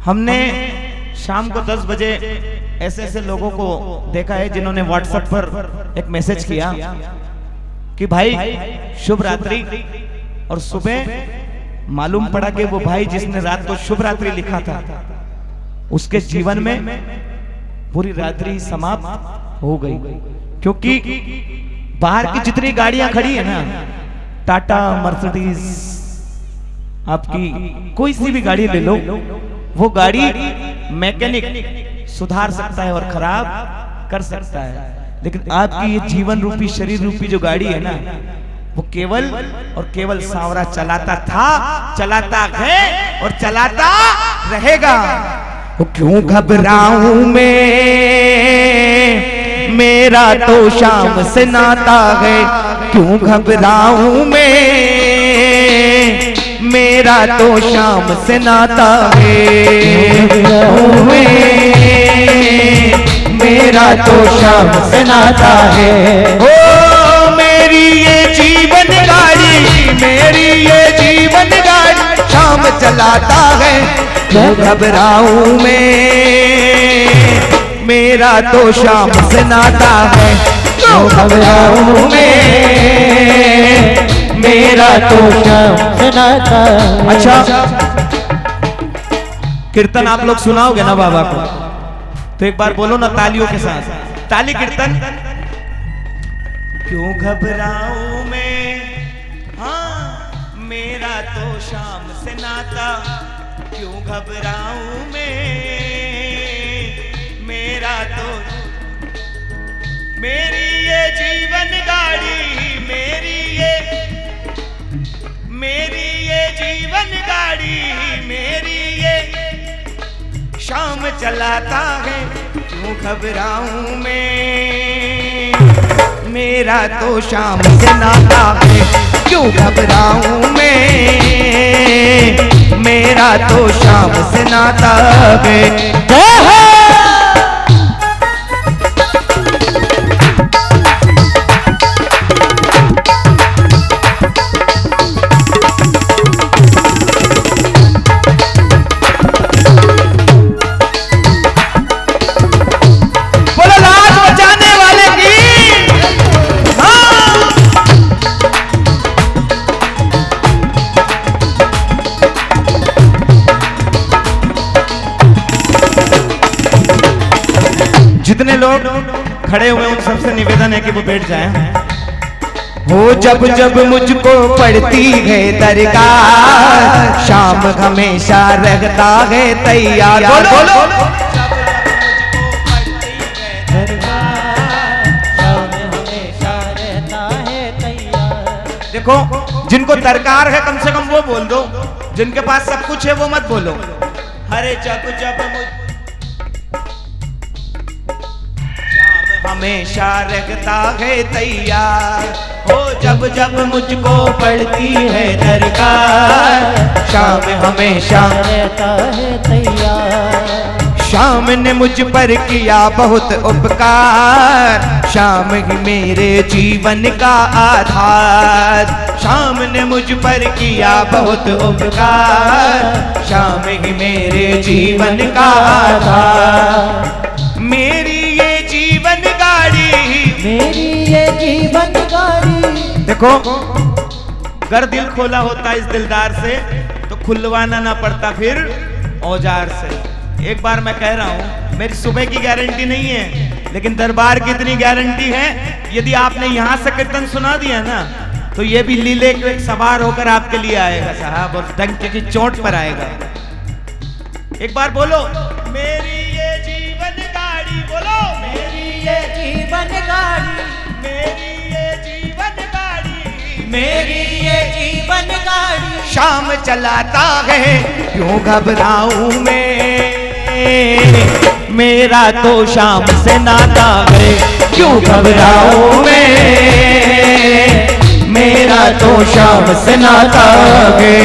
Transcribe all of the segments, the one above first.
हमने शाम को 10 बजे ऐसे ऐसे लोगों को देखा है जिन्होंने व्हाट्सएप पर एक मैसेज किया कि भाई शुभ रात्रि, और सुबह मालूम पड़ा कि वो भाई जिसने रात को शुभ रात्रि लिखा था उसके जीवन में पूरी रात्रि समाप्त हो गई, क्योंकि बाहर की जितनी गाड़ियां खड़ी है ना, टाटा, मर्सिडीज, आपकी कोई सी भी गाड़ी ले लो, वो गाड़ी मैकेनिक सुधार सकता है और खराब कर सकता है, लेकिन आपकी ये जीवन रूपी शरीर रूपी जो गाड़ी है ना, वो केवल और केवल सांवरा चलाता था, चलाता है और चलाता रहेगा। क्यों घबराऊं मैं, मेरा तो शाम से नाता है, क्यों घबराऊं मैं, मेरा तो शाम से नाता है, मेरा तो शाम से नाता है। ओ मेरी ये जीवन गाड़ी, मेरी ये जीवन गाड़ी शाम चलाता है, क्यों घबराऊं मैं, मेरा तो शाम से नाता है, क्यों घबराऊं मैं, मेरा तो शाम से नाता है। अच्छा, कीर्तन आप लोग सुनाओगे ना बाबा को, तो एक बार बोलो ना तालियों के साथ, ताली कीर्तन। क्यों घबराऊं मैं, हाँ मेरा तो शाम से नाता, क्यों घबराऊं मैं, मेरा तो, मेरी ये जीवन गाड़ी, मेरी ये जीवन गाड़ी, मेरी ये शाम चलाता है, क्यों घबराऊं मैं, मेरा तो शाम से नाता है, क्यों घबराऊं मैं, मेरा तो शाम से नाता है। जितने लोग खड़े हुए उन सबसे निवेदन है कि वो बैठ जाएं। हो जब जब मुझको पड़ती है दरकार, शाम हमेशा रहता है तैयार। बोलो देखो, जिनको दरकार है कम से कम वो बोल दो, जिनके पास सब कुछ है वो मत बोलो। अरे जब जब हमेशा रहता है तैयार, हो जब जब मुझको पड़ती है दरकार, शाम हमेशा रहता है तैयार। शाम ने मुझ पर किया बहुत उपकार, शाम ही मेरे जीवन का आधार। शाम ने मुझ पर किया बहुत उपकार, शाम ही मेरे जीवन का आधार। मेरी ये जीवन गाड़ी, मेरी ये जीवन गाड़ी। देखो, अगर दिल खोला होता इस दिलदार से तो खुलवाना ना पड़ता फिर औजार से। एक बार मैं कह रहा हूं, मेरी सुबह की गारंटी नहीं है, लेकिन दरबार की इतनी गारंटी है, यदि आपने यहां से कीर्तन सुना दिया ना, तो ये भी लीले को एक सवार होकर आपके लिए आएगा साहब, और डंके की चोट पर आएगा। एक बार बोलो, मेरी ये जीवन गाड़ी, बोलो मेरी ये जीवन गाड़ी, मेरी ये जीवन गाड़ी, मेरी ये जीवन गाड़ी शाम चलाता है, क्यों घबराऊं मैं, मेरा तो शाम से नाता है, क्यों घबराऊं मैं, मेरा तो शाम से नाता है।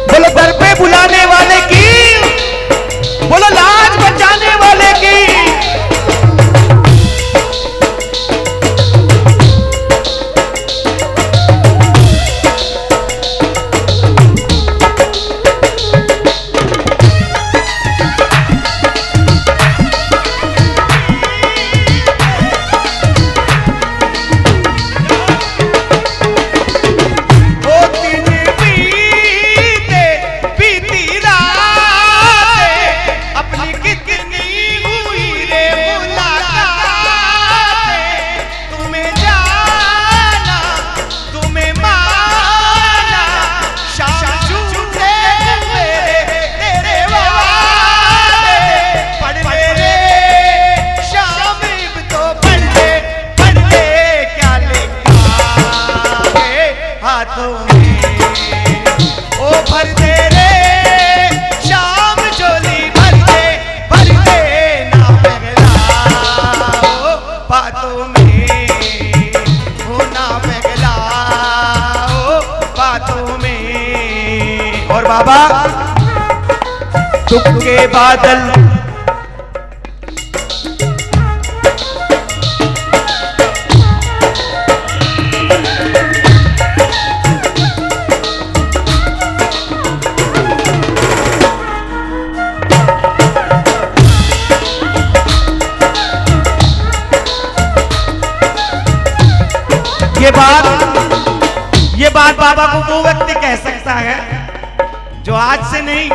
बोलो दर पे बुलाने वाले की, बोलो लाज बचाने वाले की। बातों में। ओ भर दे रे शाम झोली भर दे ना पगलाओ बातों में, हो ना पगलाओ बातों में। और बाबा दुख के बादल ये बात बाबा को वो व्यक्ति कह सकता है जो आज से नहीं,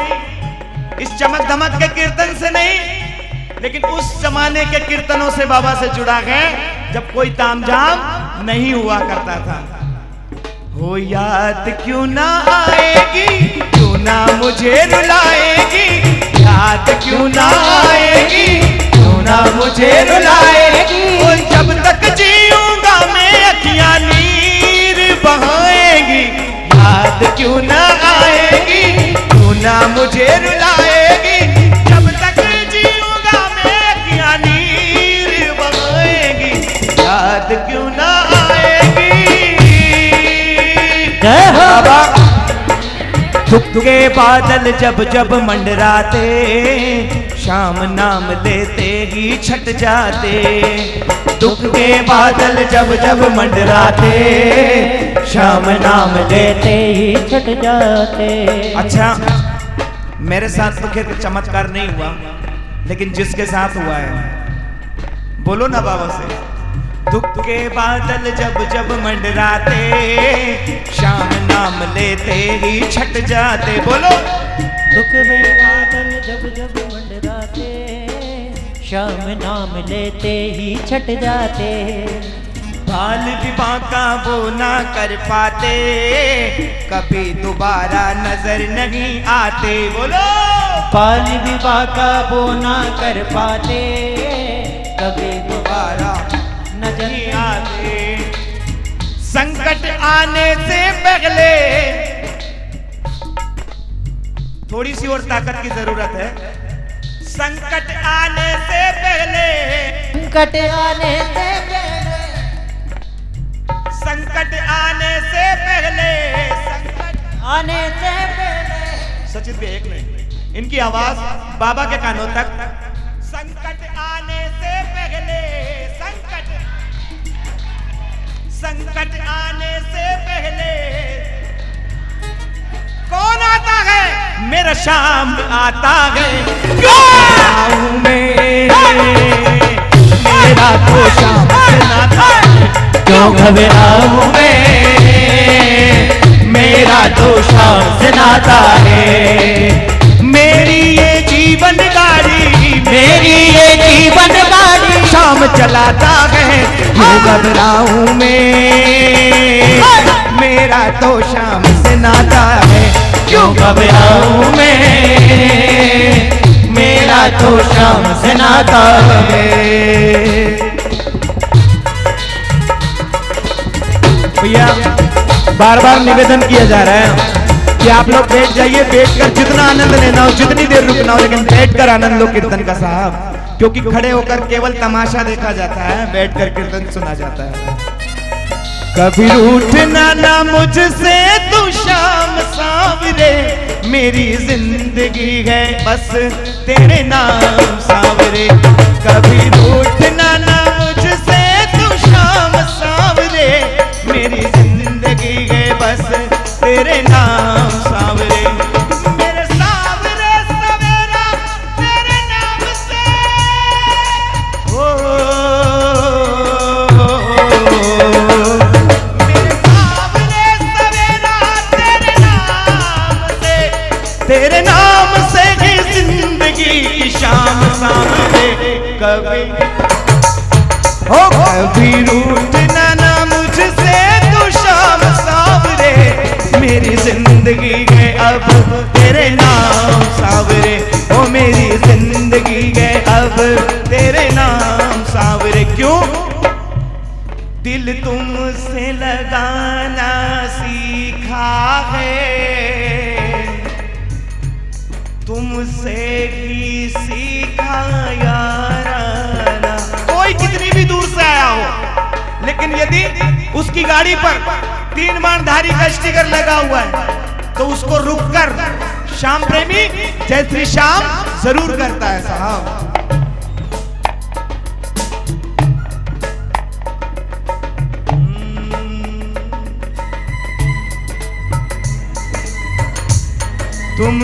इस चमक धमक के कीर्तन से नहीं, लेकिन उस जमाने के कीर्तनों से बाबा से जुड़ा है जब कोई तामझाम नहीं हुआ करता था। हो याद क्यों ना आएगी, क्यों ना मुझे रुलाएगी, याद क्यों ना आएगी, क्यों ना मुझे रुलाएगी। और जब तक जीऊंगा मैं अखियां नीर बहाएगी, याद क्यों ना आएगी, क्यों ना मुझे रुलाएगी। जब तक जीऊंगा मैं अखियां नीर बहाएगी, याद क्यों ना आएगी। बाबा दुख के बादल जब जब मंडराते, शाम नाम लेते ही छट जाते। दुख के बादल जब जब मंडराते, शाम नाम लेते ही छट जाते। अच्छा, मेरे साथ तो खैर चमत्कार नहीं हुआ, लेकिन जिसके साथ हुआ है बोलो ना बाबा से। दुख के बादल जब जब मंडराते, शाम नाम लेते ही छट जाते। बोलो। दुख के बादल जब जब मंडराते, शाम नाम लेते ही छट जाते। बाल विवाह का वो ना कर पाते, कभी दोबारा नजर नहीं आते। बोलो। बाल विवाह का वो ना कर पाते, कभी दोबारा नजर नहीं आते। संकट आने से पहले, थोड़ी सी और ताकत की जरूरत है। संकट आने से पहले, संकट आने से पहले, संकट आने से पहले, संकट आने से पहले। सचित भी एक नहीं, इनकी आवाज बाबा के कानों तक। संकट आने से पहले, संकट आने से पहले कौन आता है? मेरा शाम आता है। क्यों में मेरा तो शाम से नाता है, क्यों घबराऊं मैं, मेरा तो शाम से नाता है। मेरी ये जीवन गाड़ी, मेरी ये जीवन गाड़ी शाम चलाता है। क्यों घबराऊं मैं, मेरा तो शाम से नाता है। क्यों घबराऊं मैं, मेरा तो शाम से नाता है। भैया बार बार निवेदन किया जा रहा है कि आप लोग बैठ जाइए, बैठकर जितना आनंद लेना हो, जितनी देर रुकना हो, लेकिन बैठकर आनंद लो कीर्तन का साहब। क्योंकि खड़े होकर केवल तमाशा देखा जाता है, बैठकर कीर्तन सुना जाता है। कभी रूठना ना मुझसे तू शाम सांवरे, मेरी जिंदगी है बस तेरे नाम सांवरे। कभी रूठना ना मुझसे तू शाम सांवरे, मेरी जिंदगी है बस तेरे नाम सांवरे। मेरे सांवरे सवेरा तेरे नाम से, ओ मेरे सांवरे सवेरा तेरे नाम से, तेरे नाम से ही जिंदगी की शाम सांवरे। कभी तुमसे लगाना सीखा है, तुमसे ही सीखा याराना। कोई कितनी भी दूर से आया हो, लेकिन यदि उसकी गाड़ी पर 3 बाणधारी का स्टिकर लगा हुआ है तो उसको रुककर श्याम प्रेमी जय श्री श्याम जरूर करता है साहब। तुम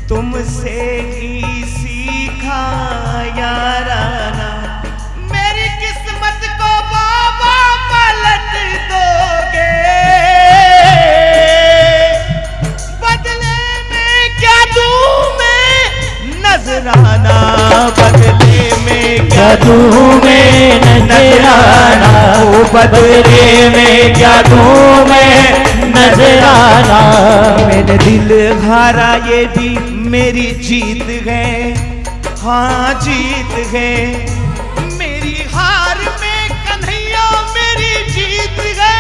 तुमसे ही सीखा याराना। मेरी किस्मत को बाबा पलट दोगे, बदले में क्या दूं मैं नजराना, बदले में क्या दूं मैं नजराना, बदले में क्या दूं मैं नजराना। मैंने दिल हारा ये भी मेरी जीत है, हाँ जीत है। मेरी हार में कन्हैया मेरी जीत है,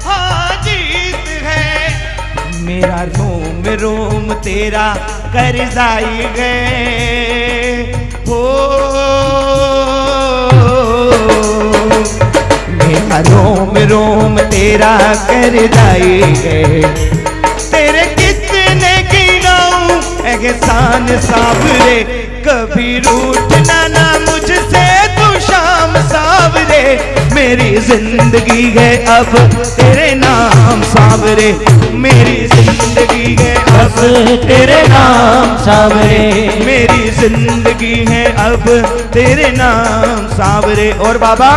हाँ जीत है। मेरा रोम रोम तेरा कर्जाई है, हो मेरा रोम रोम तेरा कर्जाई है। तेरे कितने गिनाऊं एहसान सावरे, कभी रूठना ना मुझसे तू शाम सावरे। मेरी जिंदगी है अब तेरे नाम सावरे, मेरी जिंदगी है अब तेरे नाम सावरे, मेरी जिंदगी है अब तेरे नाम सावरे। और बाबा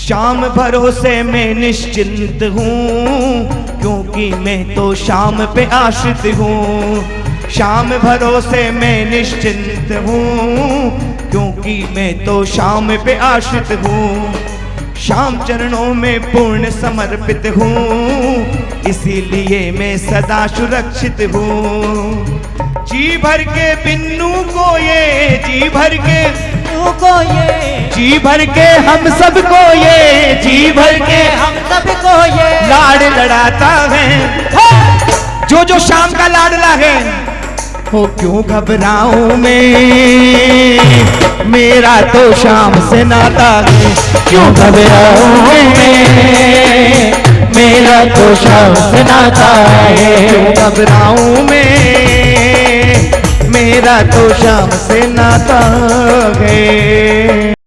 शाम भरोसे में निश्चिंत हूँ, क्योंकि मैं तो शाम पे आश्रित हूँ। शाम भरोसे में निश्चिंत हूँ, क्योंकि मैं तो शाम पे आश्रित हूँ। शाम चरणों में पूर्ण समर्पित हूँ, इसीलिए मैं सदा सुरक्षित हूँ। जी भर के बिन्नू को ये, जी भर के को ये, जी भर के हम सब को ये, जी भर के हम सब को ये लाड लड़ाता है। जो जो शाम का लाडला है, हो क्यों घबराऊं मैं, मेरा तो शाम से नाता है। क्यों घबराऊं मैं, मेरा तो शाम से नाता है। क्यों घबराऊं मैं, मेरा तो शाम से नाता है।